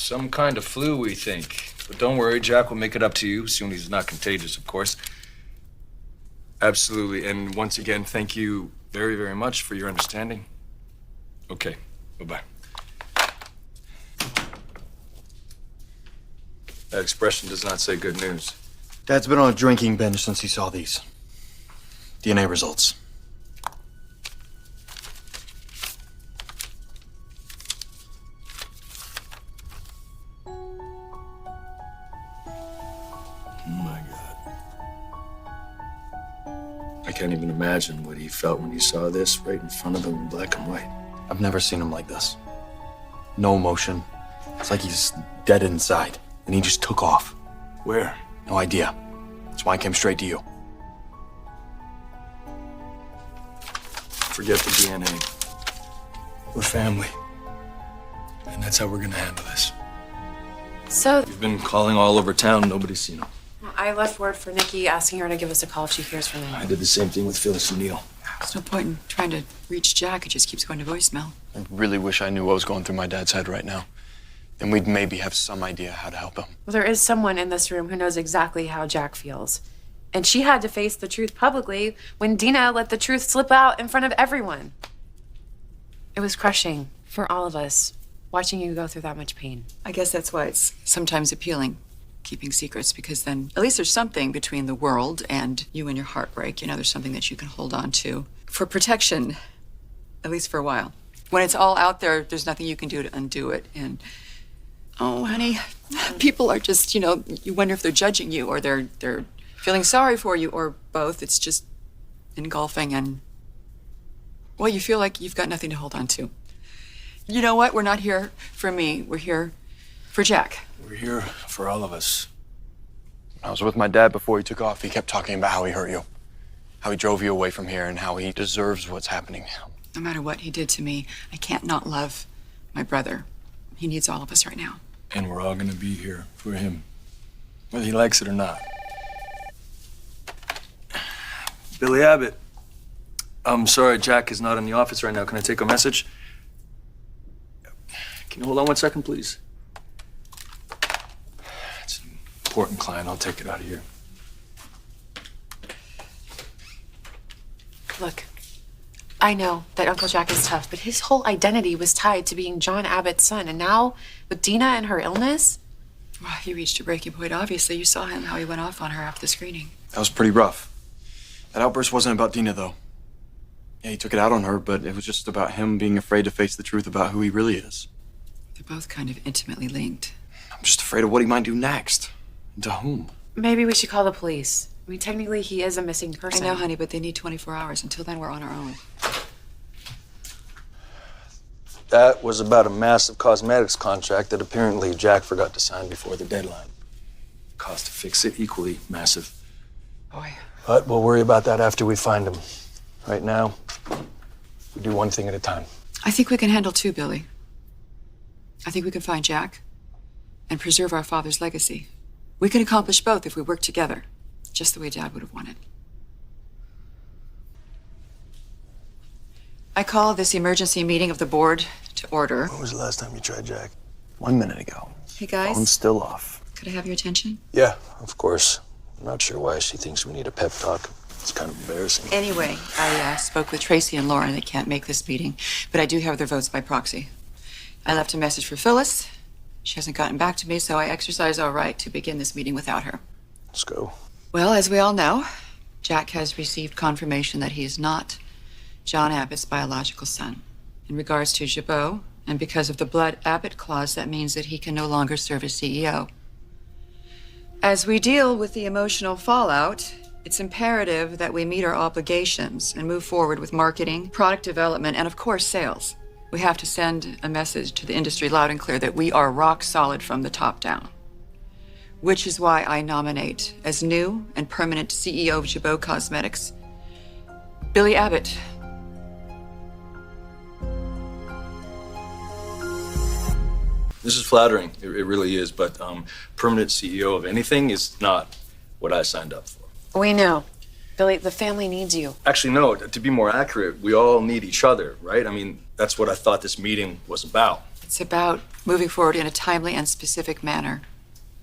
Some kind of flu, we think. But don't worry, Jack will make it up to you, assuming he's not contagious, of course. Absolutely. And once again, thank you very, very much for your understanding. Okay. Bye-bye. That expression does not say good news. Dad's been on a drinking binge since he saw these DNA results. My God. I can't even imagine what he felt when he saw this right in front of him in black and white. I've never seen him like this. No emotion. It's like he's dead inside, and he just took off. Where? No idea. That's why I came straight to you. Forget the DNA. We're family. And that's how we're gonna handle this. So, We've been calling all over town, nobody's seen him. I left word for Nikki asking her to give us a call if she hears from him. I did the same thing with Phyllis and Neil. There's no point in trying to reach Jack. It just keeps going to voicemail. I really wish I knew what was going through my dad's head right now. Then we'd maybe have some idea how to help him. Well, there is someone in this room who knows exactly how Jack feels. And she had to face the truth publicly when Dina let the truth slip out in front of everyone. It was crushing for all of us, watching you go through that much pain. I guess that's why it's sometimes appealing, keeping secrets, because then at least there's something between the world and you and your heartbreak. You know, there's something that you can hold on to for protection, at least for a while. When it's all out there, there's nothing you can do to undo it. And, oh, honey, people are just, you know, you wonder if they're judging you or they're feeling sorry for you or both. It's just engulfing and, well, you feel like you've got nothing to hold on to. You know what? We're not here for me. We're here for Jack. We're here for all of us. When I was with my dad before he took off, he kept talking about how he hurt you, how he drove you away from here, and how he deserves what's happening now. No matter what he did to me, I can't not love my brother. He needs all of us right now. And we're all gonna be here for him, whether he likes it or not. Billy Abbott. I'm sorry, Jack is not in the office right now. Can I take a message? Can you hold on 1 second, please? It's an important client. I'll take it out of here. Look, I know that Uncle Jack is tough, but his whole identity was tied to being John Abbott's son. And now, with Dina and her illness... Well, he reached a breaking point, obviously. You saw him, how he went off on her after the screening. That was pretty rough. That outburst wasn't about Dina, though. Yeah, he took it out on her, but it was just about him being afraid to face the truth about who he really is. They're both kind of intimately linked. I'm just afraid of what he might do next. And to whom? Maybe we should call the police. I mean, technically, he is a missing person. I know, honey, but they need 24 hours. Until then, we're on our own. That was about a massive cosmetics contract that apparently Jack forgot to sign before the deadline. Cost to fix it, equally massive. Boy. But we'll worry about that after we find him. Right now, we do one thing at a time. I think we can handle two, Billy. I think we can find Jack and preserve our father's legacy. We can accomplish both if we work together, just the way Dad would have wanted. I call this emergency meeting of the board to order. When was the last time you tried Jack? 1 minute ago. Hey, guys. Phone's still off. Could I have your attention? Yeah, of course. I'm not sure why she thinks we need a pep talk. It's kind of embarrassing. Anyway, I spoke with Tracy and Lauren. They can't make this meeting, but I do have their votes by proxy. I left a message for Phyllis. She hasn't gotten back to me, so I exercise our right to begin this meeting without her. Let's go. Well, as we all know, Jack has received confirmation that he is not John Abbott's biological son. In regards to Jabot, and because of the blood Abbott clause, that means that he can no longer serve as CEO. As we deal with the emotional fallout, it's imperative that we meet our obligations and move forward with marketing, product development, and of course, sales. We have to send a message to the industry loud and clear that we are rock solid from the top down. Which is why I nominate as new and permanent CEO of Jabot Cosmetics, Billy Abbott. This is flattering. It really is. But permanent CEO of anything is not what I signed up for. We know. Billy, the family needs you. Actually, no. To be more accurate, we all need each other, right? I mean, that's what I thought this meeting was about. It's about moving forward in a timely and specific manner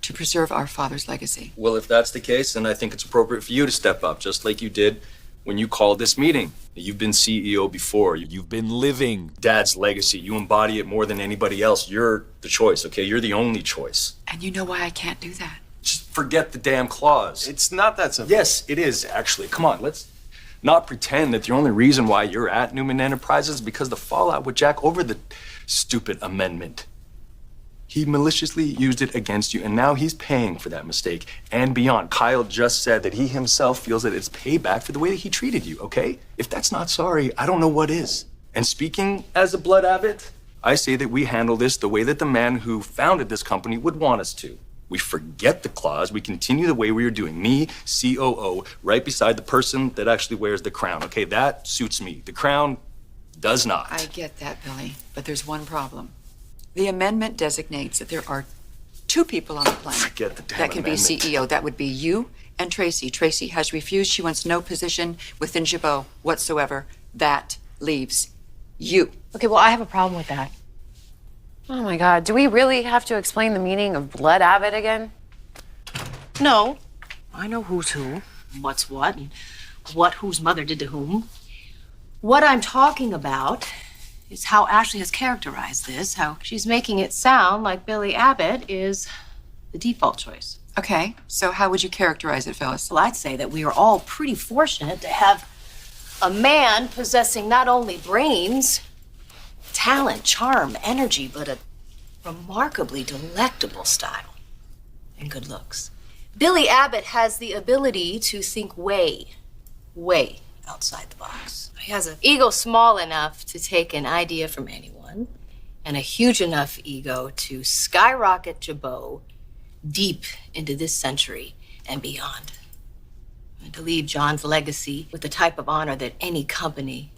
to preserve our father's legacy. Well, if that's the case, then I think it's appropriate for you to step up, just like you did when you called this meeting. You've been CEO before. You've been living Dad's legacy. You embody it more than anybody else. You're the choice, okay? You're the only choice. And you know why I can't do that? Just forget the damn clause. It's not that simple. Yes, it is, actually. Come on, let's not pretend that the only reason why you're at Newman Enterprises is because the fallout with Jack over the stupid amendment. He maliciously used it against you, and now he's paying for that mistake and beyond. Kyle just said that he himself feels that it's payback for the way that he treated you, okay? If that's not sorry, I don't know what is. And speaking as a blood abbot, I say that we handle this the way that the man who founded this company would want us to. We forget the clause, we continue the way we were doing. Me, COO, right beside the person that actually wears the crown, okay? That suits me. The crown does not. I get that, Billy, but there's one problem. The amendment designates that there are two people on the planet Forget the damn that can amendment. be CEO. That would be you and Tracy. Tracy has refused. She wants no position within Jabot whatsoever. That leaves you. Okay, well, I have a problem with that. Oh my God, do we really have to explain the meaning of blood abbot again? No, I know who's who, what's what, and what whose mother did to whom. What I'm talking about is how Ashley has characterized this, how she's making it sound like Billy Abbott is the default choice. Okay, so how would you characterize it, Phyllis? Well, I'd say that we are all pretty fortunate to have a man possessing not only brains, talent, charm, energy, but a remarkably delectable style and good looks. Billy Abbott has the ability to think way outside the box. He has an ego small enough to take an idea from anyone, and a huge enough ego to skyrocket Jabot deep into this century and beyond. And to leave John's legacy with the type of honor that any company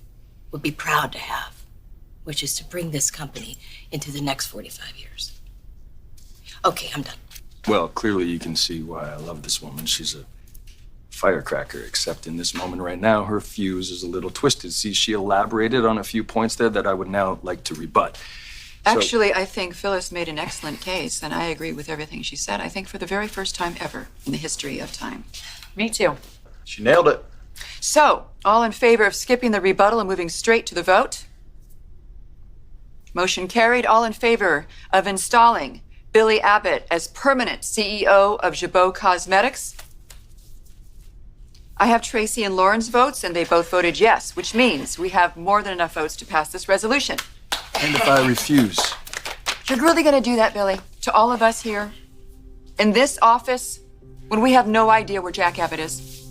would be proud to have, which is to bring this company into the next 45 years. Okay, I'm done. Well, clearly you can see why I love this woman. She's a firecracker, except in this moment right now, her fuse is a little twisted. See, she elaborated on a few points there that I would now like to rebut. Actually, I think Phyllis made an excellent case, and I agree with everything she said. I think for the very first time ever in the history of time. Me too. She nailed it. So, all in favor of skipping the rebuttal and moving straight to the vote? Motion carried. All in favor of installing Billy Abbott as permanent CEO of Jabot Cosmetics? I have Tracy and Lauren's votes, and they both voted yes, which means we have more than enough votes to pass this resolution. And if I refuse? You're really going to do that, Billy, to all of us here in this office when we have no idea where Jack Abbott is?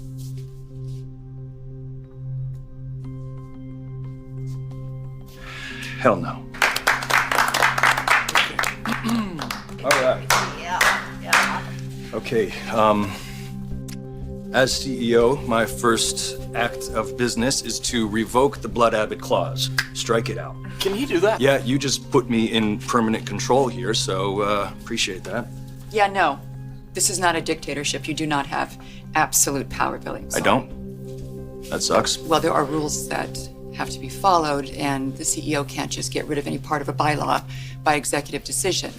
Hell no. All right. Yeah. Okay, as CEO, my first act of business is to revoke the Blood Abbott clause. Strike it out. Can he do that? Yeah, you just put me in permanent control here, so appreciate that. Yeah, no. This is not a dictatorship. You do not have absolute power, Billy. I don't? That sucks. Well, there are rules that have to be followed, and the CEO can't just get rid of any part of a bylaw by executive decision.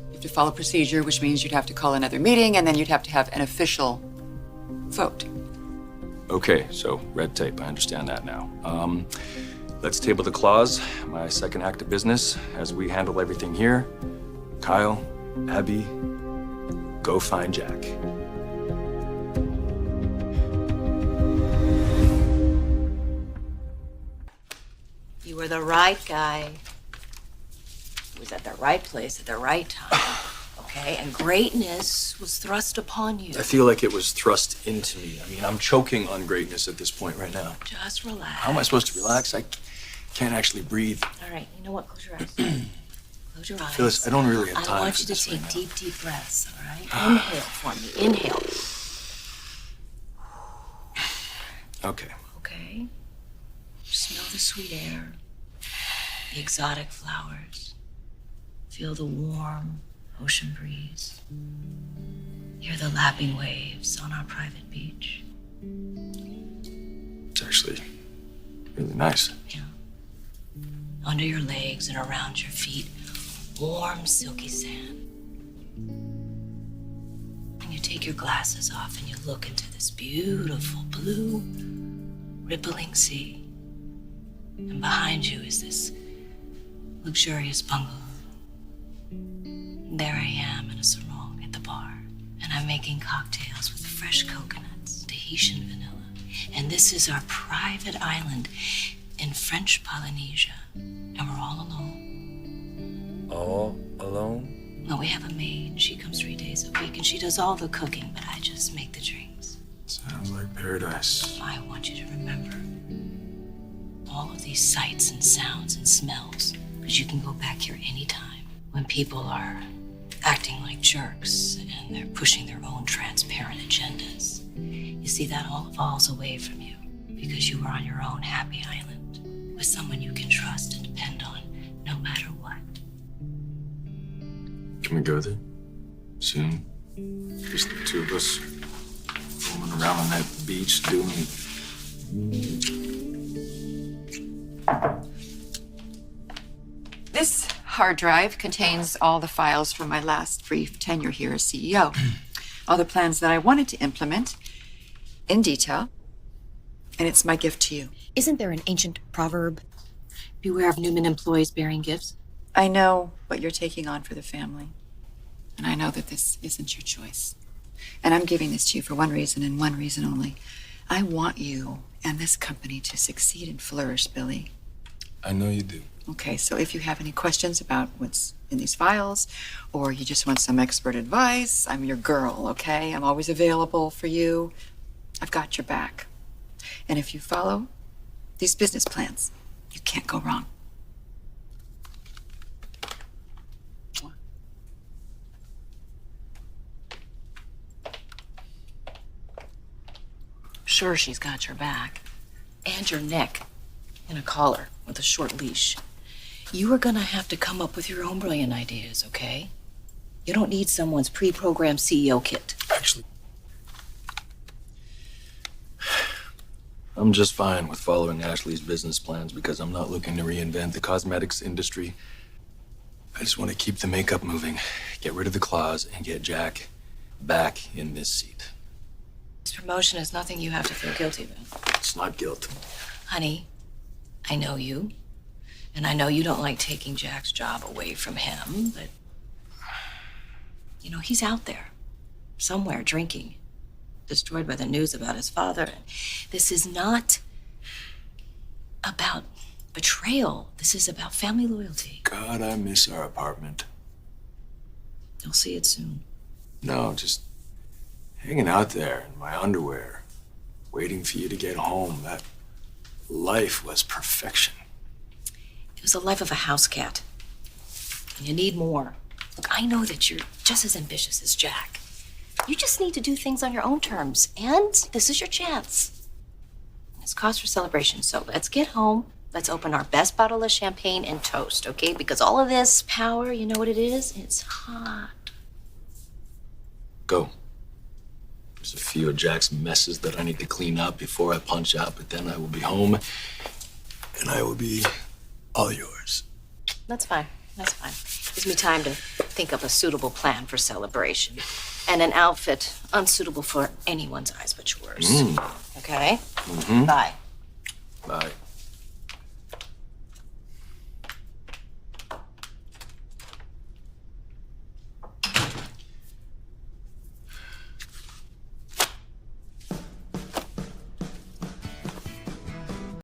You have to follow procedure, which means you'd have to call another meeting, and then you'd have to have an official vote. Okay, so red tape, I understand that now. Let's table the clause, my second act of business, as we handle everything here. Kyle, Abby, go find Jack. You were the right guy. He was at the right place at the right time. Okay, and greatness was thrust upon you. I feel like it was thrust into me. I mean, I'm choking on greatness at this point right now. Just relax. How am I supposed to relax? I can't actually breathe. All right, you know what? Close your eyes. Close your eyes. Phyllis, I don't really have time I want for you to this take right now. deep breaths, all right? Inhale for me. Inhale. Okay. Okay? Smell the sweet air, the exotic flowers. Feel the warm ocean breeze. Hear the lapping waves on our private beach. It's actually really nice. Yeah. Under your legs and around your feet, warm, silky sand. And you take your glasses off and you look into this beautiful blue, rippling sea. And behind you is this luxurious bungalow. There I am in a sarong at the bar, and I'm making cocktails with fresh coconuts, Tahitian vanilla. And this is our private island in French Polynesia, and we're all alone. All alone? Well, we have a maid. She comes 3 days a week, and she does all the cooking, but I just make the drinks. Sounds like paradise. I want you to remember all of these sights and sounds and smells, because you can go back here anytime when people are acting like jerks and they're pushing their own transparent agendas. You see, that all evolves away from you because you are on your own happy island with someone you can trust and depend on no matter what. Can we go there? Soon? Just the two of us rolling around on that beach doing... This hard drive contains all the files from my last brief tenure here as CEO. All the plans that I wanted to implement in detail. And it's my gift to you. Isn't there an ancient proverb? Beware of Newman employees bearing gifts. I know what you're taking on for the family. And I know that this isn't your choice. And I'm giving this to you for one reason and one reason only. I want you and this company to succeed and flourish, Billy. I know you do. Okay, so if you have any questions about what's in these files, or you just want some expert advice, I'm your girl, okay? I'm always available for you. I've got your back. And if you follow these business plans, you can't go wrong. Sure, she's got your back. And your neck in a collar with a short leash. You are gonna have to come up with your own brilliant ideas, okay? You don't need someone's pre-programmed CEO kit. Actually, I'm just fine with following Ashley's business plans because I'm not looking to reinvent the cosmetics industry. I just want to keep the makeup moving, get rid of the claws, and get Jack back in this seat. This promotion is nothing you have to feel guilty about. It's not guilt. Honey, I know you. And I know you don't like taking Jack's job away from him, but, you know, he's out there somewhere drinking, destroyed by the news about his father. And this is not about betrayal. This is about family loyalty. God, I miss our apartment. You'll see it soon. No, just hanging out there in my underwear, waiting for you to get home. That life was perfection. It was the life of a house cat. And you need more. Look, I know that you're just as ambitious as Jack. You just need to do things on your own terms. And this is your chance. It's cause for celebration. So let's get home. Let's open our best bottle of champagne and toast, okay? Because all of this power, you know what it is? It's hot. Go. There's a few of Jack's messes that I need to clean up before I punch out, but then I will be home and I will be all yours. That's fine. That's fine. Gives me time to think of a suitable plan for celebration. And an outfit unsuitable for anyone's eyes but yours. Okay? Mm-hmm. Bye. Bye.